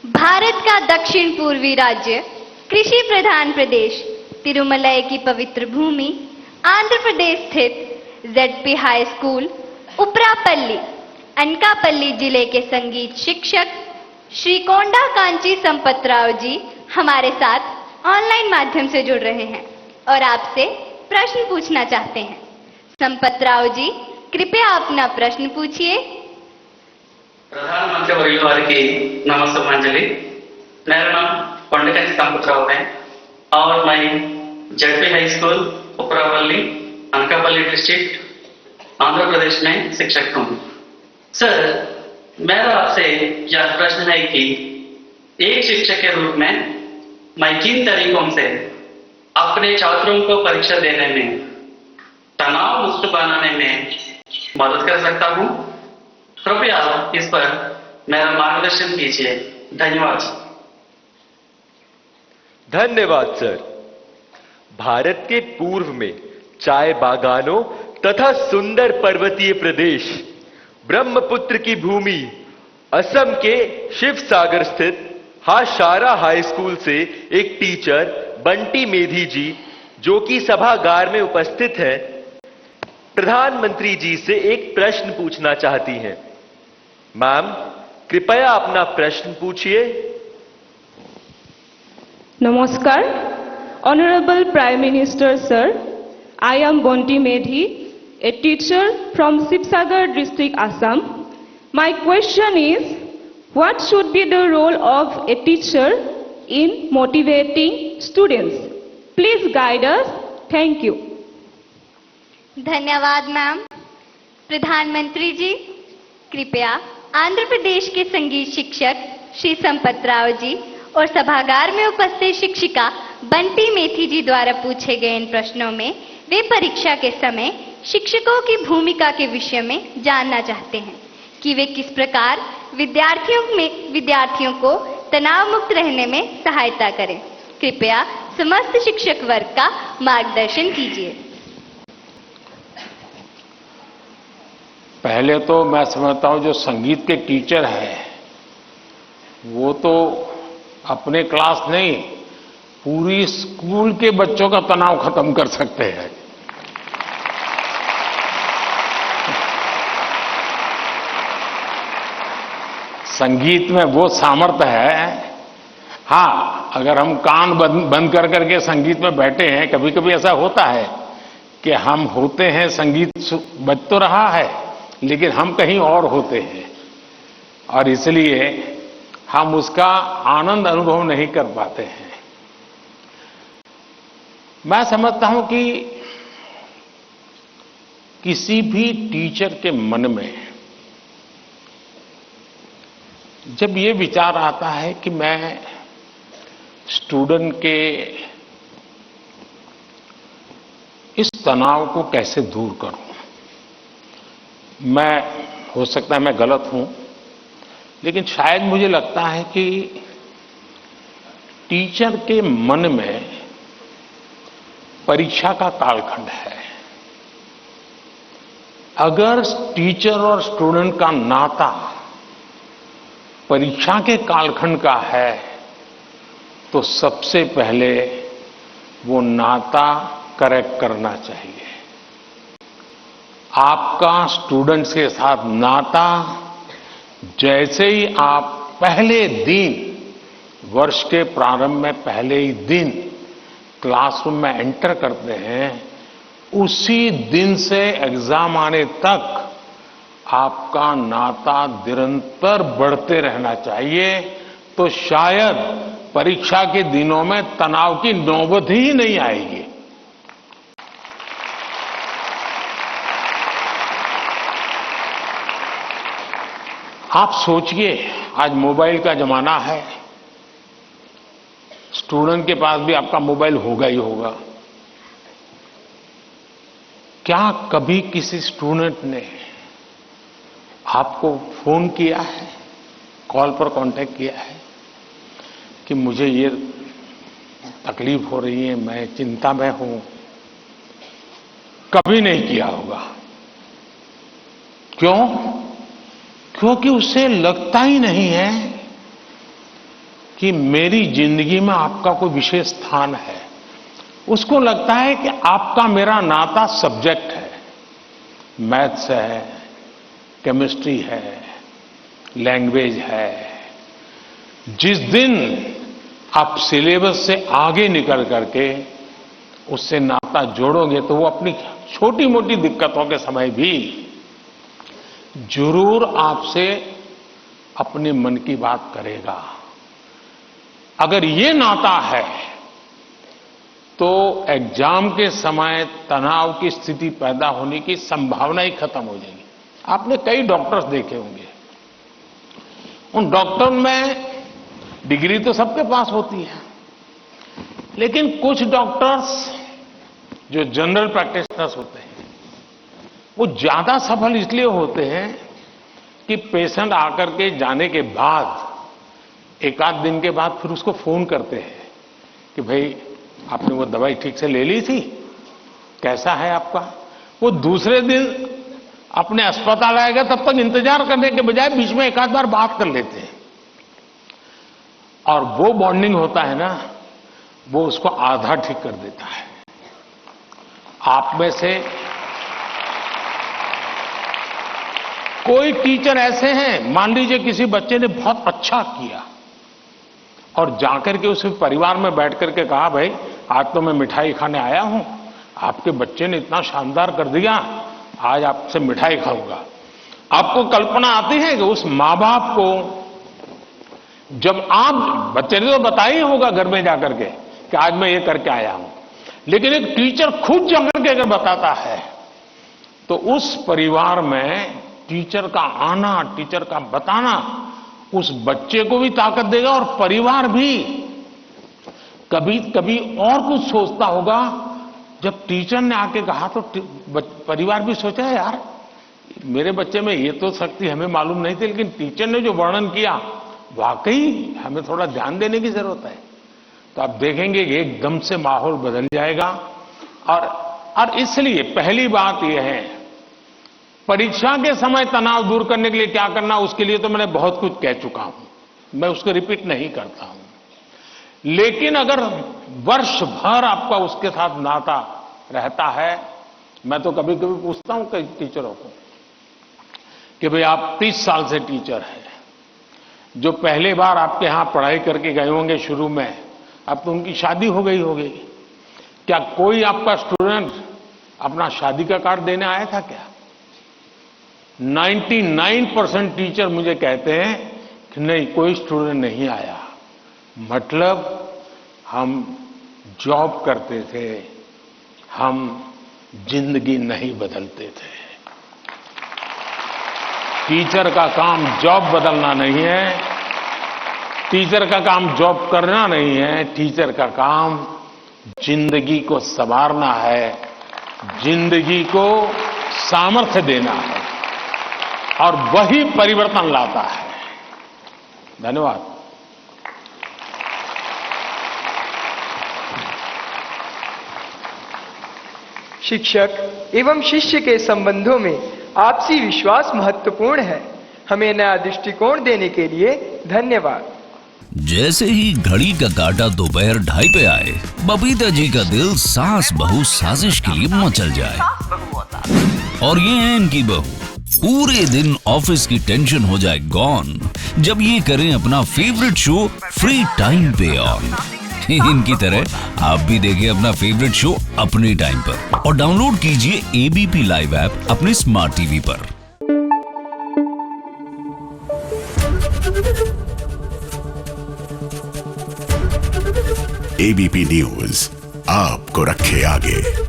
भारत का दक्षिण पूर्वी राज्य, कृषि प्रधान प्रदेश, तिरुमलई की पवित्र भूमि, आंध्र प्रदेश स्थित ZP high school Uparapalli, Anakapalli जिले के संगीत शिक्षक श्री कोंडा कांची संपतराव जी हमारे साथ ऑनलाइन माध्यम से जुड़ रहे हैं और आपसे प्रश्न पूछना चाहते हैं। संपतराव जी, कृपया अपना प्रश्न पूछिए। प्रधानमंत्री वर्युल वारिकी नमस्कारांजलि। मेरा नाम कोंडकांची संपतराव है और मैं ZP high school Uparapalli, Anakapalli district, Andhra Pradesh में शिक्षक हूँ। सर, मेरा आपसे यह प्रश्न है कि एक शिक्षक के रूप में मैं किन तरीकों से अपने छात्रों को परीक्षा देने में तनाव मुक्त बनाने में मदद कर सकता हूँ? कृपया इस पर मेरा मार्गदर्शन कीजिए। धन्यवाद। धन्यवाद सर। भारत के पूर्व में चाय बागानों तथा सुंदर पर्वतीय प्रदेश, ब्रह्मपुत्र की भूमि, असम के शिवसागर स्थित हाशारा हाई स्कूल से एक टीचर बंटी मेधी जी, जो कि सभागार में उपस्थित हैं, प्रधानमंत्री जी से एक प्रश्न पूछना चाहती हैं। मैम, कृपया अपना प्रश्न पूछिए। Namaskar, Honorable Prime Minister Sir, I am Bonti Medhi, a teacher from Sibsagar district, Assam. My question is, what should be the role of a teacher in motivating students? Please guide us. Thank you. धन्यवाद ma'am. प्रधानमंत्री जी, कृपया आंध्र प्रदेश के संगीत शिक्षक श्री संपतराव जी और सभागार में उपस्थित शिक्षिका बंटी मेथी जी द्वारा पूछे गए इन प्रश्नों में वे परीक्षा के समय शिक्षकों की भूमिका के विषय में जानना चाहते हैं कि वे किस प्रकार विद्यार्थियों को तनाव मुक्त रहने में सहायता करें। कृपया समस्त शिक्षक वर्ग का मार्गदर्शन कीजिए। पहले तो मैं समझता हूं जो संगीत के टीचर हैं वो तो अपने क्लास नहीं, पूरी स्कूल के बच्चों का तनाव खत्म कर सकते हैं। संगीत में वो सामर्थ्य है। हाँ, अगर हम कान बंद कर करके संगीत में बैठे हैं, कभी कभी ऐसा होता है कि हम होते हैं, संगीत बज तो रहा है लेकिन हम कहीं और होते हैं और इसलिए हम उसका आनंद अनुभव नहीं कर पाते हैं। मैं समझता हूं कि किसी भी टीचर के मन में जब ये विचार आता है कि मैं स्टूडेंट के इस तनाव को कैसे दूर करूं, हो सकता है मैं गलत हूं, लेकिन शायद मुझे लगता है कि टीचर के मन में परीक्षा का कालखंड है। अगर टीचर और स्टूडेंट का नाता परीक्षा के कालखंड का है तो सबसे पहले वो नाता करेक्ट करना चाहिए। आपका स्टूडेंट्स के साथ नाता जैसे ही आप पहले दिन, वर्ष के प्रारंभ में पहले ही दिन क्लासरूम में एंटर करते हैं, उसी दिन से एग्जाम आने तक आपका नाता निरंतर बढ़ते रहना चाहिए। तो शायद परीक्षा के दिनों में तनाव की नौबत ही नहीं आएगी। आप सोचिए, आज मोबाइल का जमाना है, स्टूडेंट के पास भी आपका मोबाइल होगा ही होगा। क्या कभी किसी स्टूडेंट ने आपको फोन किया है, कॉल पर कांटेक्ट किया है कि मुझे ये तकलीफ हो रही है, मैं चिंता में हूं? कभी नहीं किया होगा। क्यों? क्योंकि उसे लगता ही नहीं है कि मेरी जिंदगी में आपका कोई विशेष स्थान है। उसको लगता है कि आपका मेरा नाता सब्जेक्ट है, मैथ्स है, केमिस्ट्री है, लैंग्वेज है। जिस दिन आप सिलेबस से आगे निकल करके उससे नाता जोड़ोगे तो वो अपनी छोटी मोटी दिक्कतों के समय भी जरूर आपसे अपने मन की बात करेगा। अगर ये नाता है तो एग्जाम के समय तनाव की स्थिति पैदा होने की संभावना ही खत्म हो जाएगी। आपने कई डॉक्टर्स देखे होंगे, उन डॉक्टर में डिग्री तो सबके पास होती है, लेकिन कुछ डॉक्टर्स जो जनरल प्रैक्टिशनर्स होते हैं वो ज्यादा सफल इसलिए होते हैं कि पेशेंट आकर के जाने के बाद एक आध दिन के बाद फिर उसको फोन करते हैं कि भाई आपने वो दवाई ठीक से ले ली थी, कैसा है आपका। वो दूसरे दिन अपने अस्पताल आएगा तब तक इंतजार करने के बजाय बीच में एक आध बार बात कर लेते हैं, और वो बॉन्डिंग होता है ना, वो उसको आधा ठीक कर देता है। आप में से कोई टीचर ऐसे हैं, मान लीजिए किसी बच्चे ने बहुत अच्छा किया और जाकर के उस परिवार में बैठ करके कहा भाई आज तो मैं मिठाई खाने आया हूं, आपके बच्चे ने इतना शानदार कर दिया, आज आपसे मिठाई खाऊंगा। आपको कल्पना आती है कि उस मां बाप को जब आप, बच्चे ने तो बताया ही होगा घर में जाकर के कि आज मैं ये करके आया हूं, लेकिन एक टीचर खुद जाकर के अगर बताता है तो उस परिवार में टीचर का आना, टीचर का बताना उस बच्चे को भी ताकत देगा और परिवार भी कभी कभी और कुछ सोचता होगा। जब टीचर ने आके कहा तो परिवार भी सोचा है यार मेरे बच्चे में ये तो शक्ति हमें मालूम नहीं थी, लेकिन टीचर ने जो वर्णन किया वाकई हमें थोड़ा ध्यान देने की जरूरत है। तो आप देखेंगे कि एकदम से माहौल बदल जाएगा। और इसलिए पहली बात यह है, परीक्षा के समय तनाव दूर करने के लिए क्या करना, उसके लिए तो मैंने बहुत कुछ कह चुका हूं, मैं उसको रिपीट नहीं करता हूं। लेकिन अगर वर्ष भर आपका उसके साथ नाता रहता है, मैं तो कभी कभी पूछता हूं कई टीचरों को कि भाई आप 30 साल से टीचर हैं, जो पहले बार आपके यहां पढ़ाई करके गए होंगे शुरू में, अब तो उनकी शादी हो गई होगी, क्या कोई आपका स्टूडेंट अपना शादी का कार्ड देने आया था क्या? 99% टीचर मुझे कहते हैं कि नहीं, कोई स्टूडेंट नहीं आया। मतलब हम जॉब करते थे, हम जिंदगी नहीं बदलते थे। टीचर का काम जॉब बदलना नहीं है, टीचर का काम जॉब करना नहीं है, टीचर का काम जिंदगी को संवारना है, जिंदगी को सामर्थ्य देना है, और वही परिवर्तन लाता है। धन्यवाद। शिक्षक एवं शिष्य के संबंधों में आपसी विश्वास महत्वपूर्ण है। हमें नया दृष्टिकोण देने के लिए धन्यवाद। जैसे ही घड़ी का काटा दोपहर 2:30 पे आए, बबीता जी का दिल सास बहू साजिश के लिए मचल जाए। और ये है इनकी बहू, पूरे दिन ऑफिस की टेंशन हो जाए गॉन जब ये करें अपना फेवरेट शो फ्री टाइम पे ऑन। इनकी तरह आप भी देखिए अपना फेवरेट शो अपने टाइम पर और डाउनलोड कीजिए एबीपी लाइव ऐप अपने स्मार्ट टीवी पर। एबीपी न्यूज आपको रखे आगे।